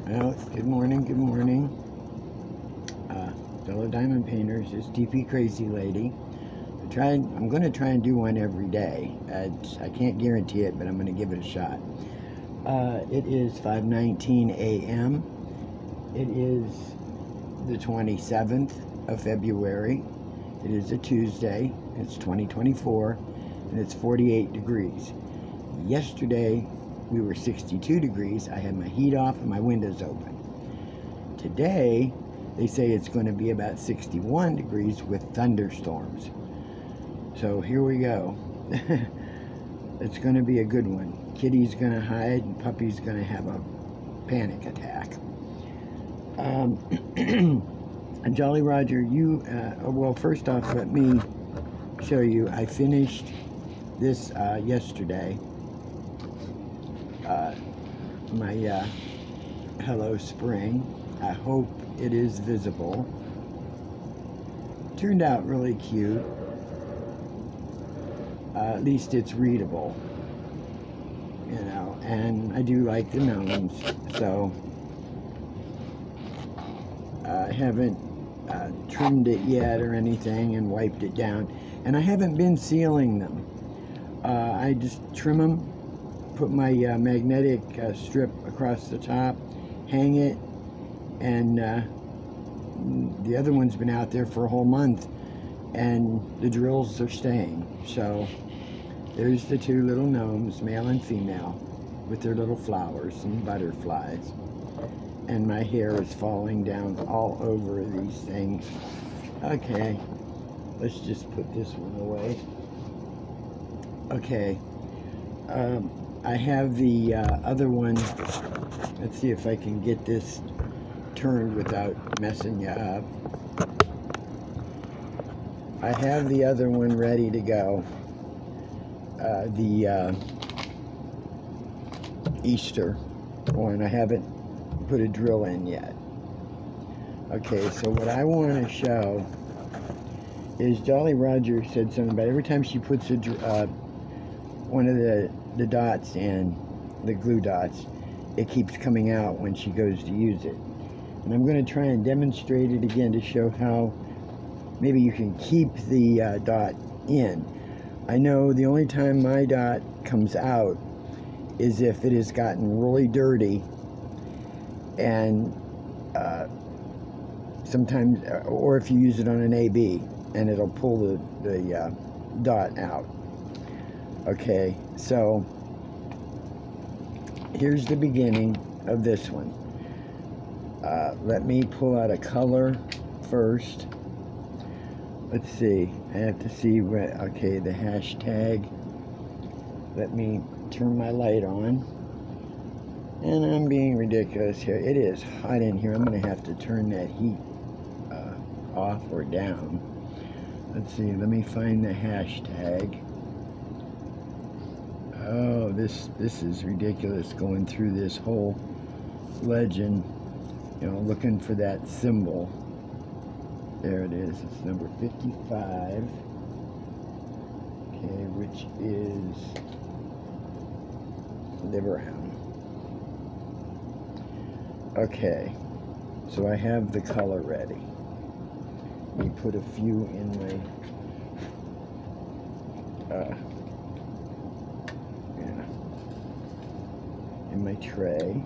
Well, good morning, good morning. Fellow diamond painters, it's DP Crazy Lady. I'm going to try and do one every day. I can't guarantee it, but I'm going to give it a shot. It is 5:19 a.m. It is the 27th of February. It is a Tuesday. It's 2024, and it's 48 degrees. Yesterday, we were 62 degrees. I had my heat off and my windows open. Today, they say it's going to be about 61 degrees with thunderstorms. So here we go. It's going to be a good one. Kitty's going to hide and Puppy's going to have a panic attack. And Jolly Roger, well, first off, let me show you. I finished this yesterday. My Hello Spring. I hope it is visible. Turned out really cute. At least it's readable, you know, and I do like the gnomes, so I haven't trimmed it yet or anything and wiped it down, and I haven't been sealing them. I just trim them, put my magnetic strip across the top, hang it, and the other one's been out there for a whole month, and the drills are staying. So there's the two little gnomes, male and female, with their little flowers and butterflies. And my hair is falling down all over these things. Okay, let's just put this one away. Okay, I have the other one. Let's see if I can get this turned without messing you up. I have the other one ready to go. The Easter one. I haven't put a drill in yet. Okay, so what I want to show is Jolly Roger said something about every time she puts one of the dots in, the glue dots, it keeps coming out when she goes to use it. And I'm going to try and demonstrate it again to show how maybe you can keep the dot in. I know the only time my dot comes out is if it has gotten really dirty, and sometimes, or if you use it on an AB, and it'll pull the dot out. Okay, so here's the beginning of this one. Let me pull out a color first. Let's see, I have to see what, okay, the hashtag. Let me turn my light on. And I'm being ridiculous here. It is hot in here. I'm going to have to turn that heat off or down. Let's see, let me find the hashtag. Oh, this is ridiculous, going through this whole legend, you know, looking for that symbol. There it is. It's number 55. Okay, which is Liverham. Okay, so I have the color ready. Let me put a few in my tray.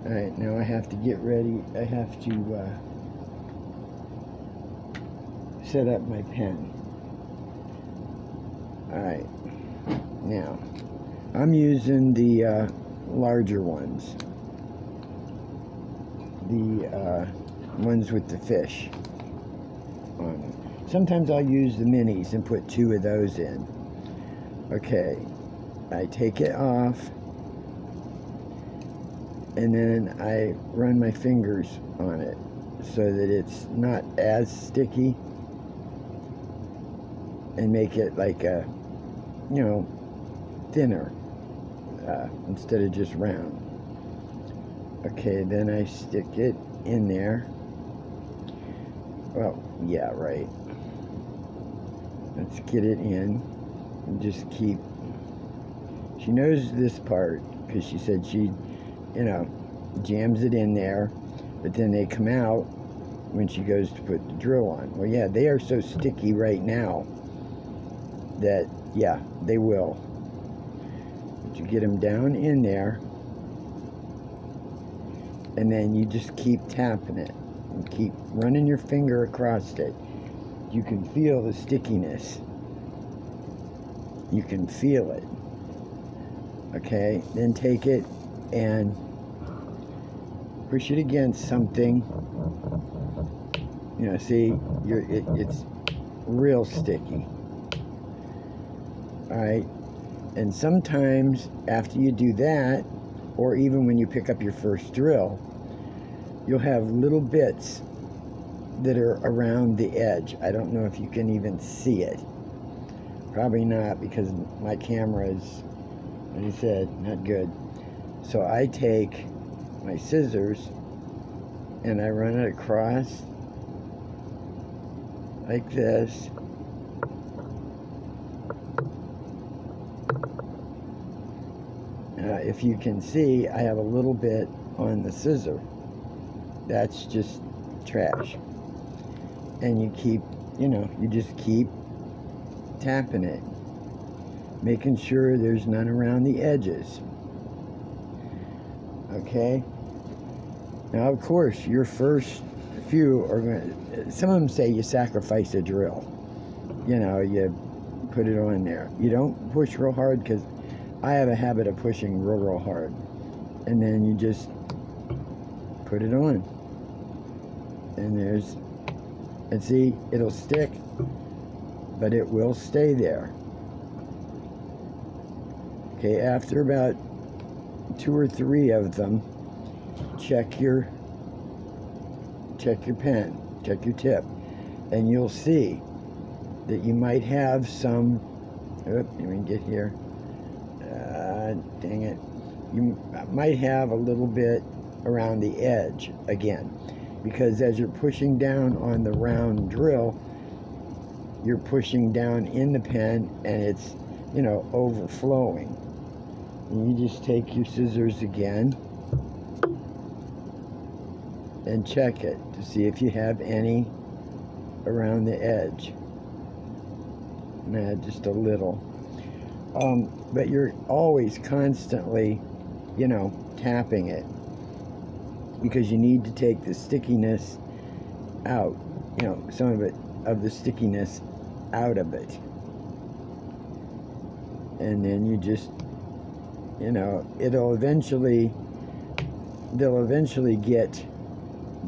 All right, now I have to get ready. I have to set up my pen. Alright, now I'm using the larger ones, the ones with the fish on them. Sometimes I'll use the minis and put 2 of those in. Okay, I take it off, and then I run my fingers on it so that it's not as sticky, and make it like a, you know, thinner, instead of just round. Okay, then I stick it in there. Well, yeah, right. Let's get it in and just keep. She knows this part because she said she, you know, jams it in there, but then they come out when she goes to put the drill on. Well, yeah, they are so sticky right now that, yeah, they will. But you get them down in there, and then you just keep tapping it and keep running your finger across it. You can feel the stickiness. You can feel it. Okay, then take it and push it against something. You know, see, it's real sticky. All right, and sometimes after you do that, or even when you pick up your first drill, you'll have little bits that are around the edge. I don't know if you can even see it. Probably not, because my camera is, like I said, not good. So I take my scissors and I run it across like this. If you can see, I have a little bit on the scissor. That's just trash. And you keep, you know, you just keep tapping it, making sure there's none around the edges. Okay? Now, of course, your first few are going to, some of them say you sacrifice a drill. You know, you put it on there. You don't push real hard, because I have a habit of pushing real hard. And then you just put it on. And there's, and see, it'll stick, but it will stay there. Okay, after about 2 or 3 of them, check your pen, check your tip, and you'll see that you might have some, let me get here, dang it, you might have a little bit around the edge again, because as you're pushing down on the round drill, you're pushing down in the pen, and it's, you know, overflowing. And you just take your scissors again and check it to see if you have any around the edge. Nah, just a little. But you're always constantly, you know, tapping it, because you need to take the stickiness out, you know, some of it, of the stickiness out of it. And then you just, you know, they'll eventually get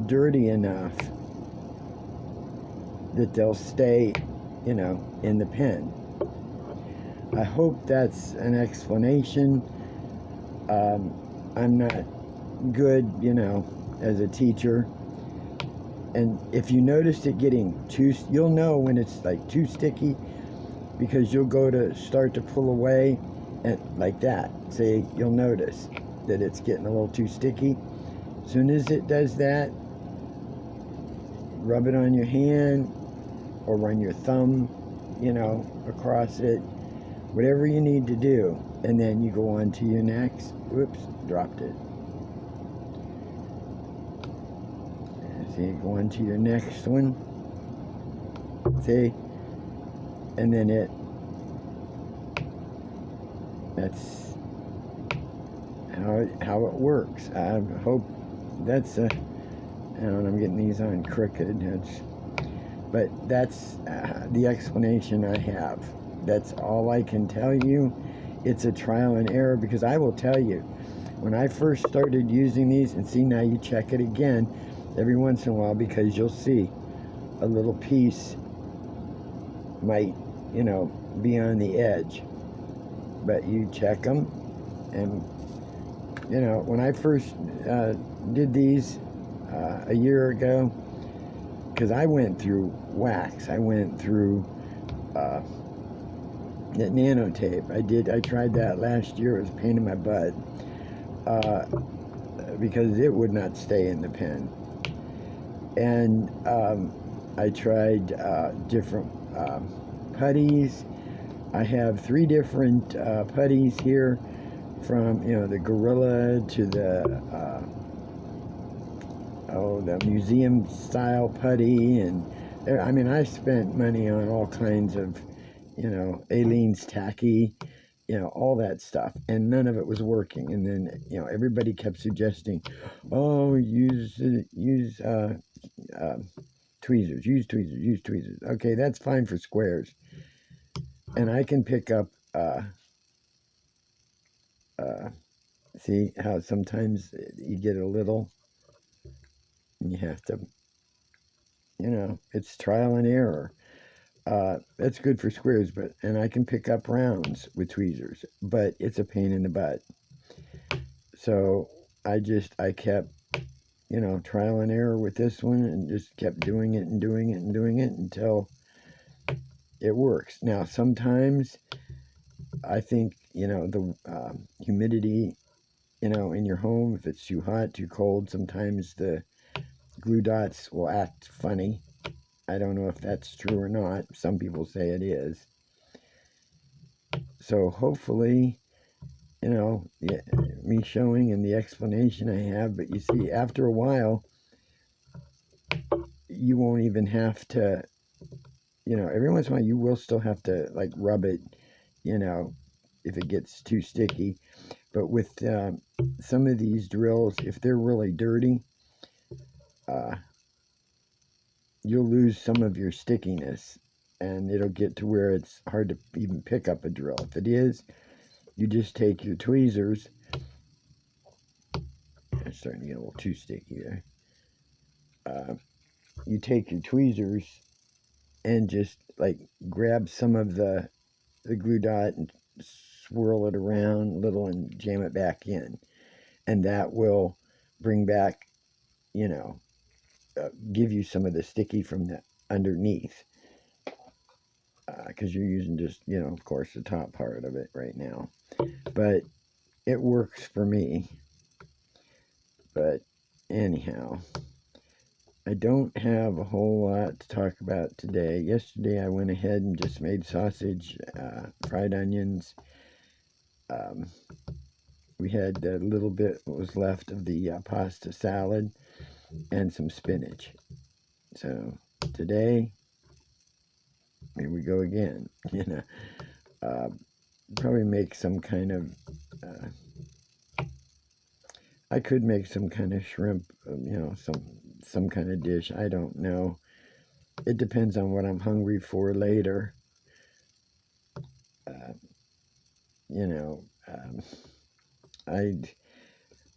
dirty enough that they'll stay, you know, in the pen. I hope that's an explanation. I'm not good, you know, as a teacher. And if you notice it getting too, you'll know when it's like too sticky, because you'll go to start to pull away, and like that. See, you'll notice that it's getting a little too sticky. As soon as it does that, rub it on your hand or run your thumb, you know, across it, whatever you need to do, and then you go on to your next. Whoops, dropped it. See, go on to your next one. See, and then that's how it works. I hope that's I don't know, I'm getting these on crooked. But that's the explanation I have. That's all I can tell you. It's a trial and error, because I will tell you, when I first started using these, and see, now you check it again every once in a while, because you'll see a little piece might, you know, be on the edge. But you check them, and, you know, when I first did these a year ago, because I went through wax, I went through that nanotape. I tried that last year. It was a pain in my butt, because it would not stay in the pen. And I tried different putties. I have 3 different putties here, from, you know, the Gorilla to the oh, the museum style putty, and I mean, I spent money on all kinds of, you know, Aleene's tacky, you know, all that stuff, and none of it was working. And then, you know, everybody kept suggesting, oh, uh, tweezers, use tweezers, use tweezers. Okay, that's fine for squares, and I can pick up. Uh, See how sometimes you get a little, and you have to, you know, it's trial and error. That's good for squares, and I can pick up rounds with tweezers, but it's a pain in the butt. So I kept, you know, trial and error with this one, and just kept doing it and doing it and doing it until it works. Now, sometimes I think, you know, the humidity, you know, in your home, if it's too hot, too cold, sometimes the glue dots will act funny. I don't know if that's true or not. Some people say it is. So hopefully, you know, me showing and the explanation I have, but you see, after a while, you won't even have to, you know, every once in a while you will still have to, like, rub it, you know, if it gets too sticky. But with some of these drills, if they're really dirty, uh, you'll lose some of your stickiness, and it'll get to where it's hard to even pick up a drill. If it is, you just take your tweezers. It's starting to get a little too sticky there. You take your tweezers and just, like, grab some of the glue dot and swirl it around a little and jam it back in, and that will bring back, you know, give you some of the sticky from the underneath, because you're using just, you know, of course, the top part of it right now. But it works for me. But anyhow, I don't have a whole lot to talk about today. Yesterday I went ahead and just made sausage, fried onions. Um, we had a little bit what was left of the pasta salad and some spinach. So today, here we go again. You know, uh, probably make some kind of. I could make some kind of shrimp, you know, some kind of dish. I don't know. It depends on what I'm hungry for later. Uh, you know, I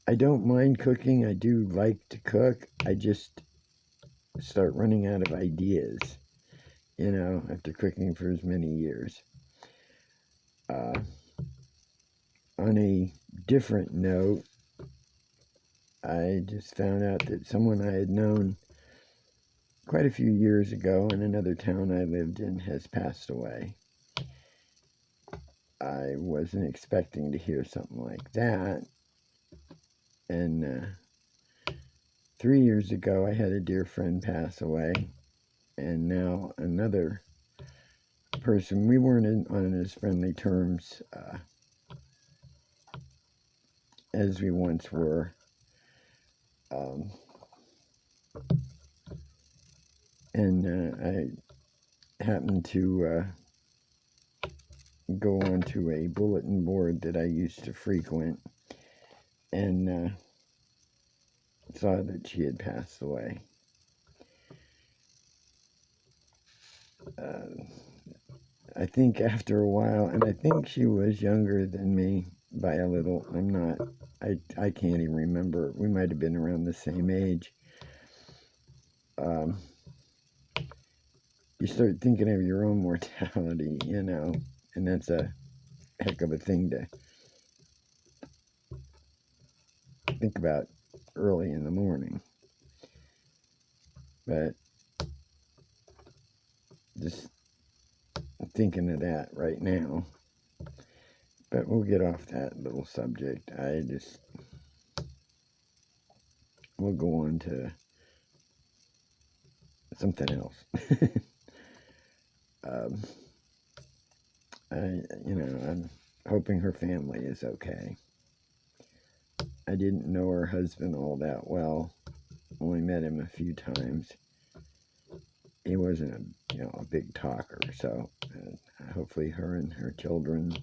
I don't mind cooking. I do like to cook. I just start running out of ideas, you know, after cooking for as many years. Uh, on a different note, I just found out that someone I had known quite a few years ago in another town I lived in has passed away. I wasn't expecting to hear something like that. And 3 years ago, I had a dear friend pass away. And now another person, we weren't on as friendly terms as we once were. Um, and I happened to go onto a bulletin board that I used to frequent, and saw that she had passed away. I think after a while, and I think she was younger than me by a little. I can't even remember. We might have been around the same age. You start thinking of your own mortality, you know, and that's a heck of a thing to think about early in the morning. But just thinking of that right now. But we'll get off that little subject. We'll go on to something else. um, I'm hoping her family is okay. I didn't know her husband all that well, only met him a few times. He wasn't a big talker, so hopefully her and her children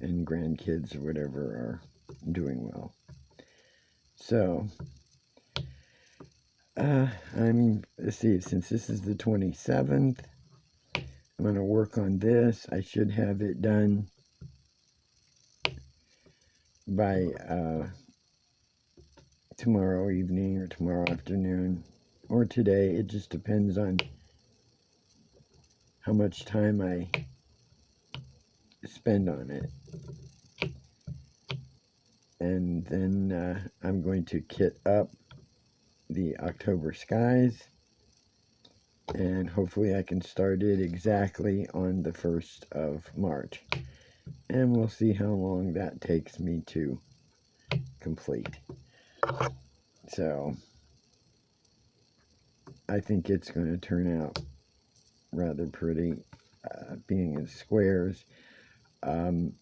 and grandkids or whatever are doing well. So, let's see, since this is the 27th, I'm going to work on this. I should have it done by tomorrow evening or tomorrow afternoon or today. It just depends on how much time I spend on it. And then I'm going to kit up the October skies, and hopefully I can start it exactly on the 1st of March. And we'll see how long that takes me to complete. So I think it's going to turn out rather pretty, being in squares. I'm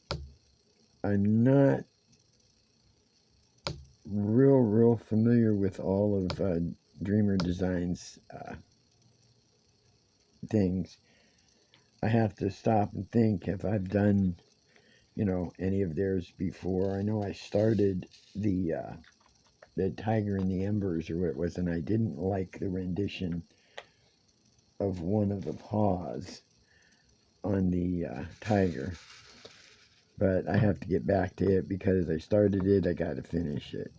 not real familiar with all of Dreamer Designs things. I have to stop and think if I've done, any of theirs before. I know I started the Tiger in the Embers, or what it was, and I didn't like the rendition of one of the paws on the tiger. But I have to get back to it because I started it, I got to finish it,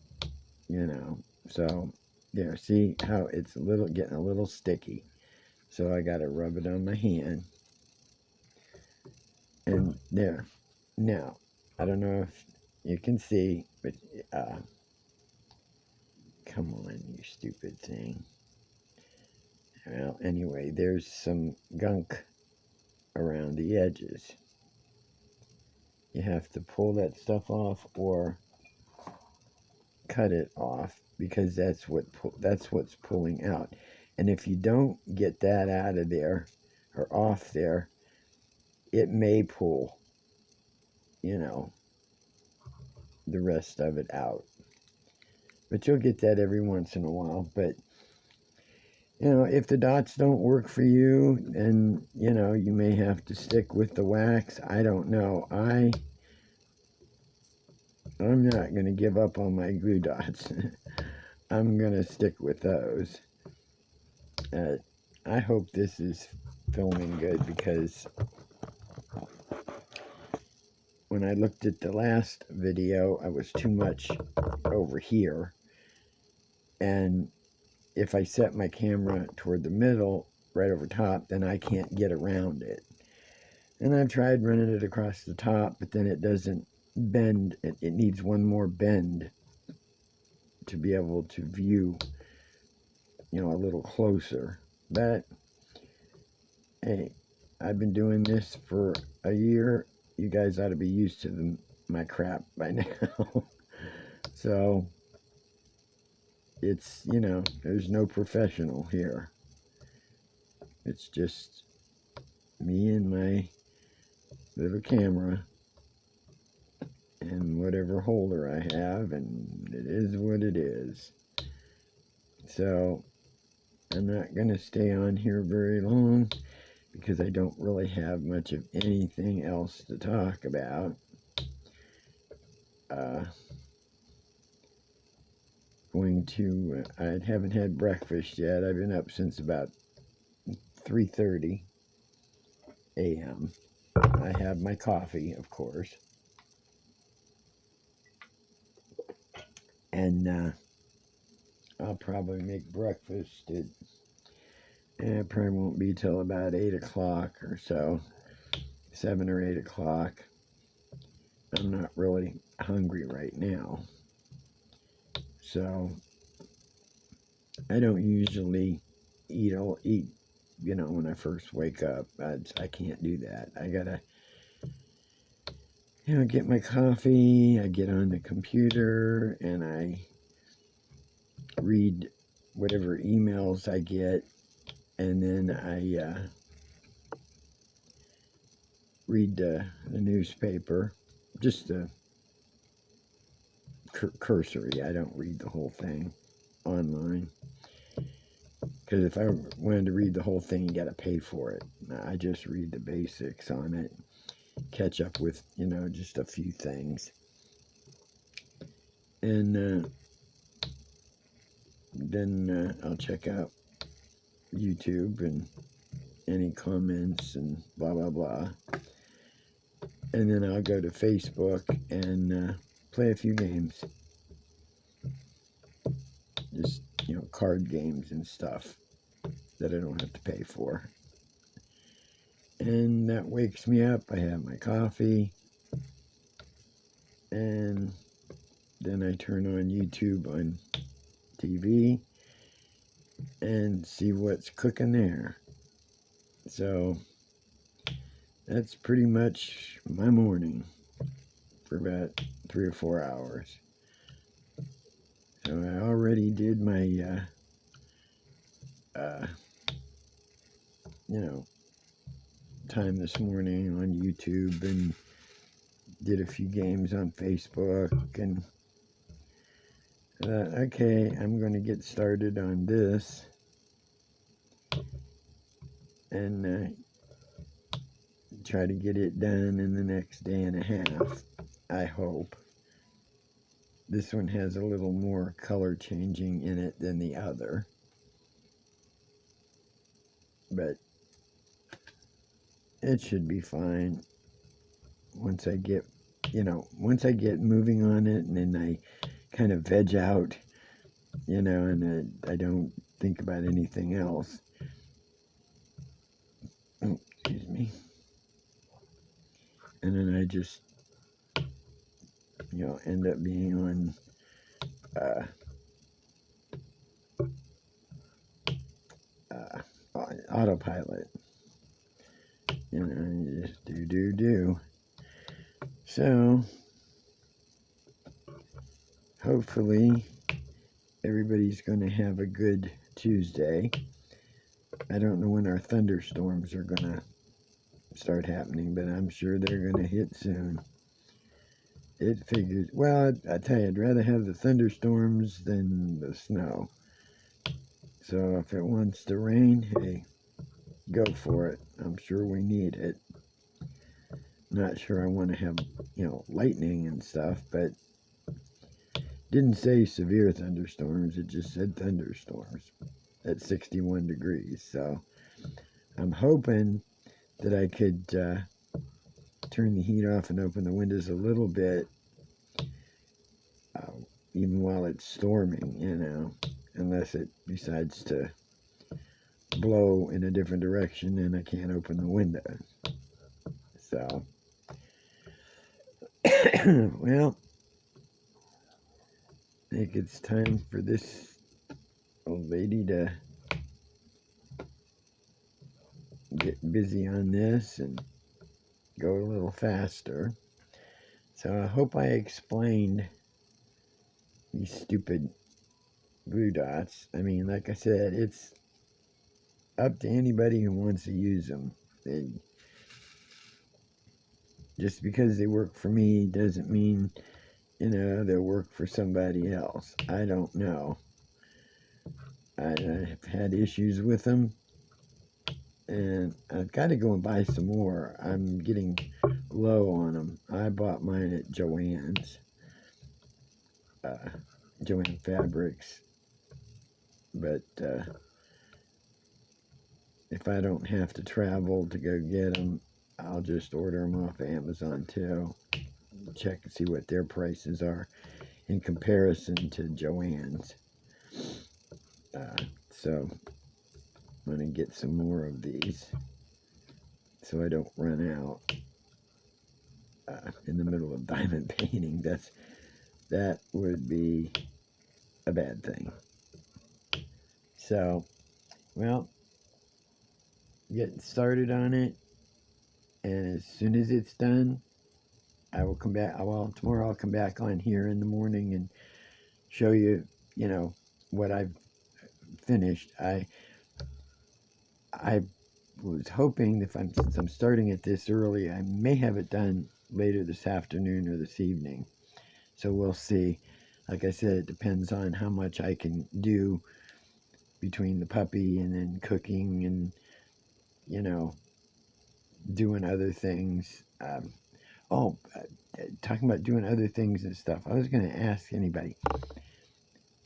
So, there, see how it's getting a little sticky. So I got to rub it on my hand. And there. Now, I don't know if you can see, but come on, you stupid thing. Well, anyway, there's some gunk around the edges. You have to pull that stuff off or cut it off, because that's what's pulling out. And if you don't get that out of there or off there, it may pull, the rest of it out. But you'll get that every once in a while. But if the dots don't work for you, then you may have to stick with the wax. I don't know. I'm not going to give up on my glue dots. I'm going to stick with those. I hope this is filming good, because when I looked at the last video, I was too much over here. And if I set my camera toward the middle, right over top, then I can't get around it. And I've tried running it across the top, but then it doesn't bend. It needs one more bend to be able to view, a little closer. But, hey, I've been doing this for a year. You guys ought to be used to my crap by now. So, it's, there's no professional here. It's just me and my little camera and whatever holder I have, and it is what it is. So, I'm not going to stay on here very long, because I don't really have much of anything else to talk about. I haven't had breakfast yet. I've been up since about 3:30 a.m. I have my coffee, of course. And I'll probably make breakfast. It probably won't be till about 8 o'clock or so. 7 or 8 o'clock. I'm not really hungry right now. So I don't usually eat when I first wake up. I can't do that. I gotta get my coffee. I get on the computer and I read whatever emails I get, and then I read the newspaper just to cursory. I don't read the whole thing online. Because if I wanted to read the whole thing, you got to pay for it. I just read the basics on it. Catch up with, just a few things. And then I'll check out YouTube and any comments and blah, blah, blah. And then I'll go to Facebook and play a few games. Just, card games and stuff that I don't have to pay for. And that wakes me up. I have my coffee. And then I turn on YouTube on TV and see what's cooking there. So that's pretty much my morning for about 3 or 4 hours. So I already did my, time this morning on YouTube and did a few games on Facebook. And okay, I'm going to get started on this and try to get it done in the next day and a half, I hope. This one has a little more color changing in it than the other. But it should be fine once I get, moving on it, and then I kind of veg out, and I don't think about anything else. Oh, excuse me. And then I just, end up being on autopilot. You just do. So, hopefully, everybody's going to have a good Tuesday. I don't know when our thunderstorms are going to start happening, but I'm sure they're going to hit soon. It figures, well, I tell you, I'd rather have the thunderstorms than the snow. So if it wants to rain, hey, go for it. I'm sure we need it. Not sure I want to have, lightning and stuff, but didn't say severe thunderstorms. It just said thunderstorms at 61 degrees. So I'm hoping that I could turn the heat off and open the windows a little bit, even while it's storming, unless it decides to blow in a different direction and I can't open the windows. So, well, I think it's time for this old lady to get busy on this and go a little faster. So I hope I explained these stupid blue dots. I mean, like I said, it's up to anybody who wants to use them. Just because they work for me doesn't mean, they'll work for somebody else. I don't know. I've had issues with them, and I've got to go and buy some more. I'm getting low on them. I bought mine at Joann's, Joann Fabrics, but if I don't have to travel to go get them, I'll just order them off Amazon too. Check and see what their prices are in comparison to Joann's. So I'm going to get some more of these so I don't run out in the middle of diamond painting. That would be a bad thing. So, well, getting started on it, and as soon as it's done, I will come back. Well, tomorrow I'll come back on here in the morning and show you, what I've finished. I was hoping since I'm starting it this early, I may have it done later this afternoon or this evening. So we'll see. Like I said, it depends on how much I can do between the puppy and then cooking and, you know, doing other things. Oh, talking about doing other things and stuff, I was going to ask anybody,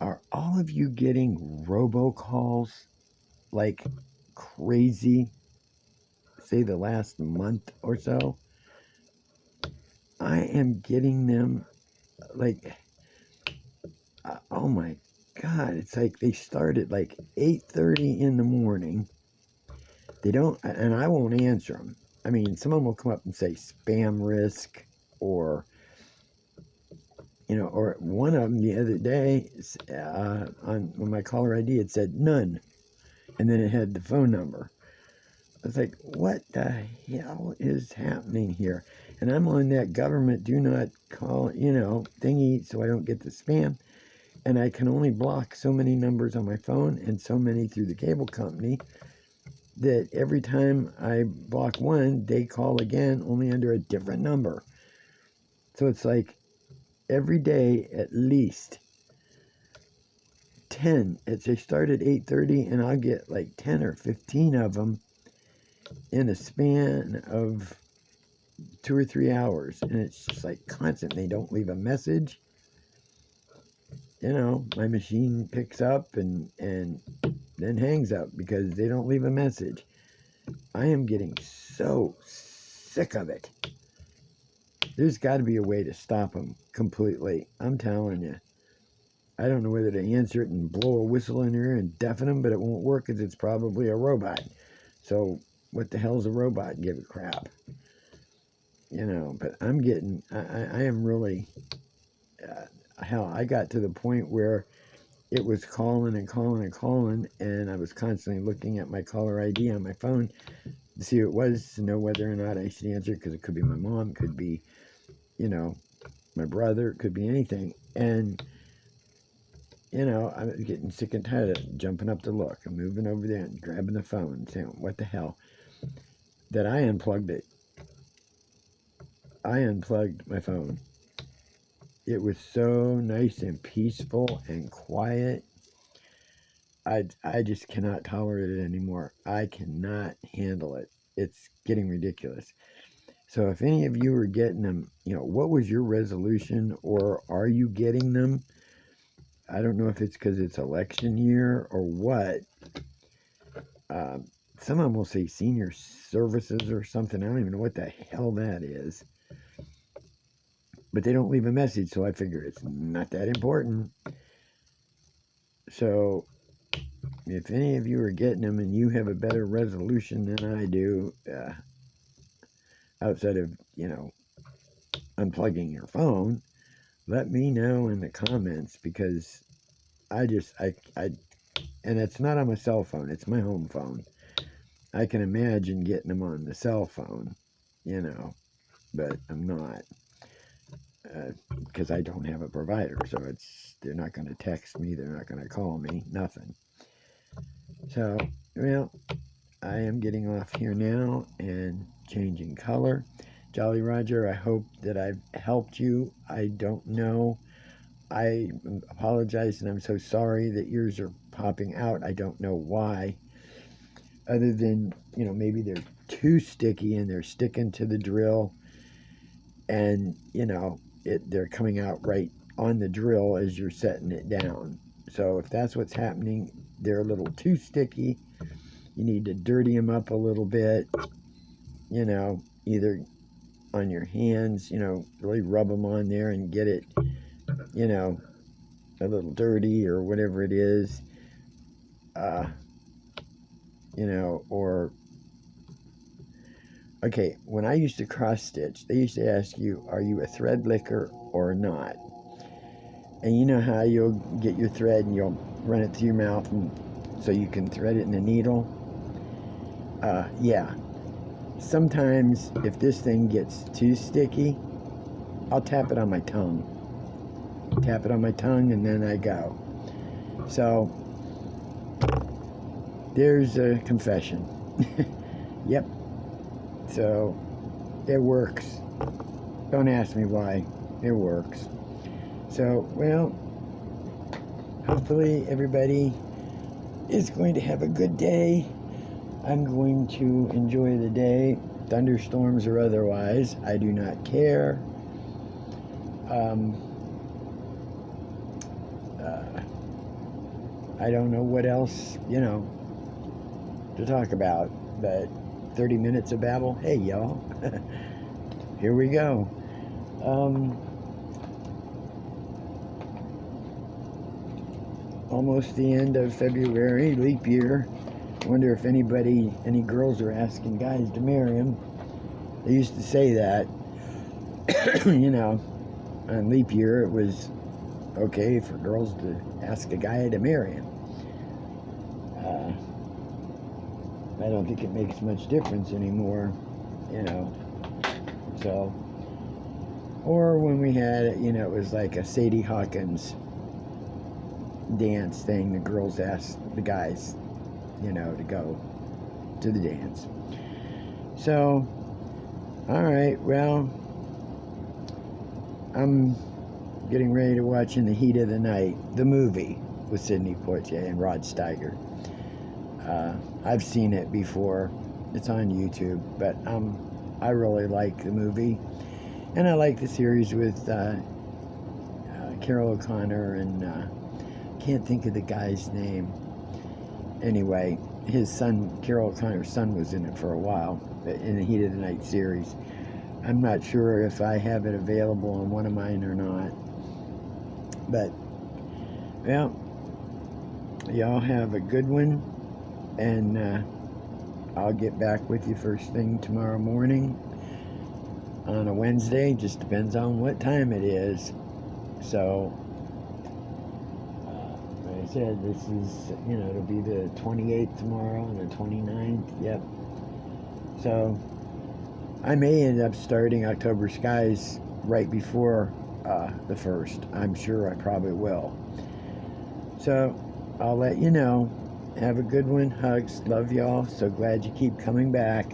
are all of you getting robocalls like crazy, say the last month or so? I am getting them like, oh my God, it's like they start at like 8:30 in the morning. They don't, and I won't answer them. I mean, someone will come up and say spam risk, or, you know, or one of them the other day, on my caller ID, it said none, and then it had the phone number. I was like, what the hell is happening here? And I'm on that government do not call, you know, thingy, so I don't get the spam. And I can only block so many numbers on my phone and so many through the cable company, that every time I block one, they call again, only under a different number. So it's like every day at least 10. They start at 8:30, and I'll get like 10 or 15 of them in a span of 2 or 3 hours. And it's just like constant. They don't leave a message. You know, my machine picks up and then hangs up because they don't leave a message. I am getting so sick of it. There's got to be a way to stop them completely. I'm telling you. I don't know whether to answer it and blow a whistle in your ear and deafen them, but it won't work because it's probably a robot. So what the hell's a robot? Give a crap. You know, but I'm getting, I am really, hell, I got to the point where it was calling and calling and calling, and I was constantly looking at my caller ID on my phone to see who it was, to know whether or not I should answer, because it could be my mom, it could be, you know, my brother, it could be anything. And, you know, I was getting sick and tired of jumping up to look and moving over there and grabbing the phone and saying, what the hell? That I unplugged it. I unplugged my phone. It was so nice and peaceful and quiet. I just cannot tolerate it anymore. I cannot handle it. It's getting ridiculous. So if any of you are getting them, you know, what was your resolution, or are you getting them? I don't know if it's because it's election year or what. Some of them will say senior services or something. I don't even know what the hell that is. But they don't leave a message, so I figure it's not that important. So if any of you are getting them and you have a better resolution than I do, outside of, you know, unplugging your phone, let me know in the comments, because and it's not on my cell phone, it's my home phone. I can imagine getting them on the cell phone, you know, but I'm not, because I don't have a provider, so they're not going to text me, they're not going to call me, nothing. So, well, I am getting off here now and changing color. Jolly Roger, I hope that I've helped you. I don't know. I apologize, and I'm so sorry that yours are popping out. I don't know why. Other than, you know, maybe they're too sticky and they're sticking to the drill, and, you know, they're coming out right on the drill as you're setting it down. So if that's what's happening, they're a little too sticky. You need to dirty them up a little bit, you know, either on your hands, you know, really rub them on there and get it, you know, a little dirty or whatever it is, you know, or, okay, when I used to cross stitch, they used to ask you, are you a thread licker or not? And you know how you'll get your thread and you'll run it through your mouth and so you can thread it in the needle? Yeah. Sometimes if this thing gets too sticky, I'll tap it on my tongue. Tap it on my tongue and then I go. So there's a confession. Yep. So it works. Don't ask me why. It works. So, well, hopefully everybody is going to have a good day. I'm going to enjoy the day, thunderstorms or otherwise. I do not care. I don't know what else, to talk about, but 30 minutes of babble. Hey, y'all. Here we go. Almost the end of February, leap year. I wonder if any girls are asking guys to marry them. They used to say that, on leap year it was okay for girls to ask a guy to marry him. I don't think it makes much difference anymore, so, or when we had it, it was like a Sadie Hawkins dance thing. The girls asked the guys, to go to the dance. So, alright, well, I'm getting ready to watch In the Heat of the Night, the movie with Sidney Poitier and Rod Steiger. I've seen it before. It's on YouTube, but I really like the movie, and I like the series with Carol O'Connor and can't think of the guy's name. Anyway, his son, Carol O'Connor's son, was in it for a while, In the Heat of the Night series. I'm not sure if I have it available on one of mine or not, but, well, y'all have a good one, and I'll get back with you first thing tomorrow morning on a Wednesday. Just depends on what time it is. So, like I said, this is, it'll be the 28th tomorrow and the 29th. Yep. So, I may end up starting October Skies right before the 1st. I'm sure I probably will. So, I'll let you know. Have a good one. Hugs. Love y'all. So glad you keep coming back.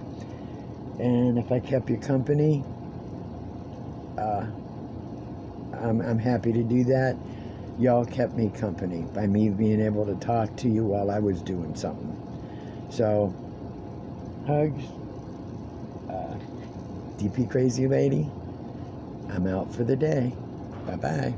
And if I kept you company, I'm happy to do that. Y'all kept me company by me being able to talk to you while I was doing something. So, hugs. DP Crazy Lady. I'm out for the day. Bye-bye.